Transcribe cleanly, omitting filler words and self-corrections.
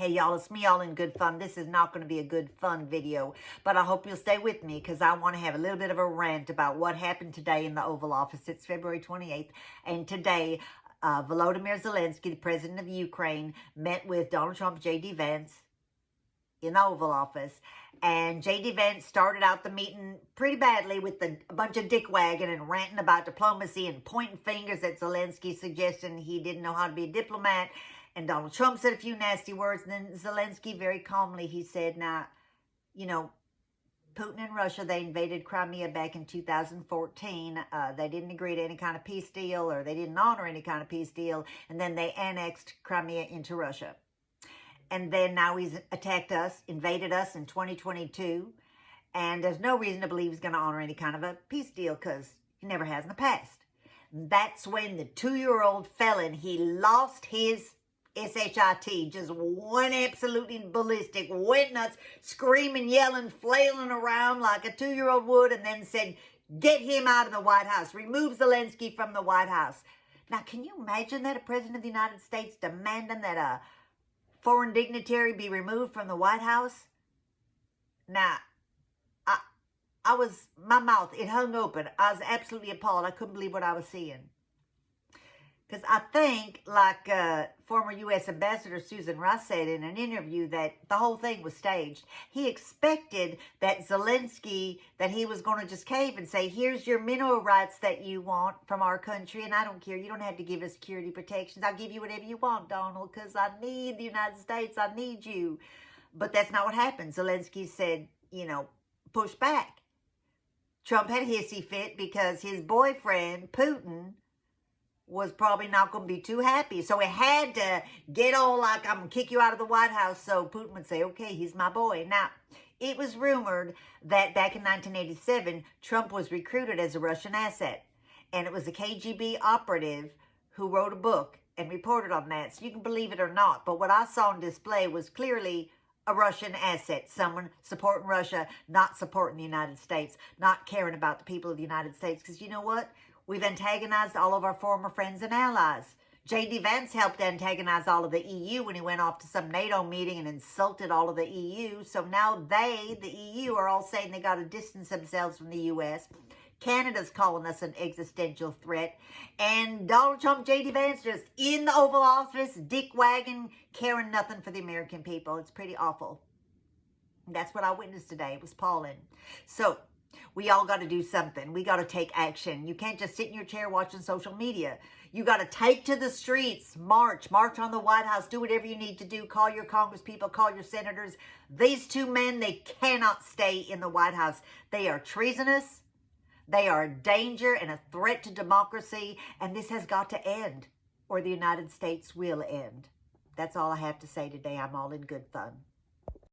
Hey y'all, it's me all in good fun. This is not going to be a good fun video, but I hope you'll stay with me because I want to have a little bit of a rant about what happened today in the Oval Office. It's February 28th, and today Volodymyr Zelensky, the president of Ukraine, met with Donald Trump, J.D. Vance in the Oval Office, and J.D. Vance started out the meeting pretty badly with a bunch of dick wagging and ranting about diplomacy and pointing fingers at Zelensky, suggesting he didn't know how to be a diplomat. And Donald Trump said a few nasty words, and then Zelensky very calmly, he said, now, you know, Putin and Russia, they invaded Crimea back in 2014. They didn't agree to any kind of peace deal, or they didn't honor any kind of peace deal, and then they annexed Crimea into Russia. And then now he's attacked us, invaded us in 2022, and there's no reason to believe he's going to honor any kind of a peace deal because he never has in the past. That's when the 2-year-old felon, he lost his SHIT, just went absolutely ballistic, went nuts, screaming, yelling, flailing around like a 2-year-old would, and then said, get him out of the White House, remove Zelensky from the White House. Now, can you imagine that, a president of the United States demanding that a foreign dignitary be removed from the White House? Now, my mouth, it hung open. I was absolutely appalled. I couldn't believe what I was seeing. Because I think, like former U.S. Ambassador Susan Rice said in an interview, that the whole thing was staged. He expected that Zelensky, that he was going to just cave and say, here's your mineral rights that you want from our country, and I don't care. You don't have to give us security protections. I'll give you whatever you want, Donald, because I need the United States. I need you. But that's not what happened. Zelensky said, you know, push back. Trump had a hissy fit because his boyfriend, Putin, was probably not going to be too happy. So he had to get all like, I'm going to kick you out of the White House. So Putin would say, okay, he's my boy. Now, it was rumored that back in 1987, Trump was recruited as a Russian asset. And it was a KGB operative who wrote a book and reported on that. So you can believe it or not. But what I saw on display was clearly a Russian asset, someone supporting Russia, not supporting the United States, not caring about the people of the United States. Because you know what? We've antagonized all of our former friends and allies. J.D. Vance helped antagonize all of the EU when he went off to some NATO meeting and insulted all of the EU. So now they, the EU, are all saying they got to distance themselves from the U.S. Canada's calling us an existential threat. And Donald Trump, J.D. Vance, just in the Oval Office, dick wagging, caring nothing for the American people. It's pretty awful. And that's what I witnessed today. It was appalling. So we all got to do something. We got to take action. You can't just sit in your chair watching social media. You got to take to the streets, march on the White House, do whatever you need to do. Call your congresspeople, call your senators. These two men, they cannot stay in the White House. They are treasonous. They are a danger and a threat to democracy. And this has got to end, or the United States will end. That's all I have to say today. I'm all in good fun.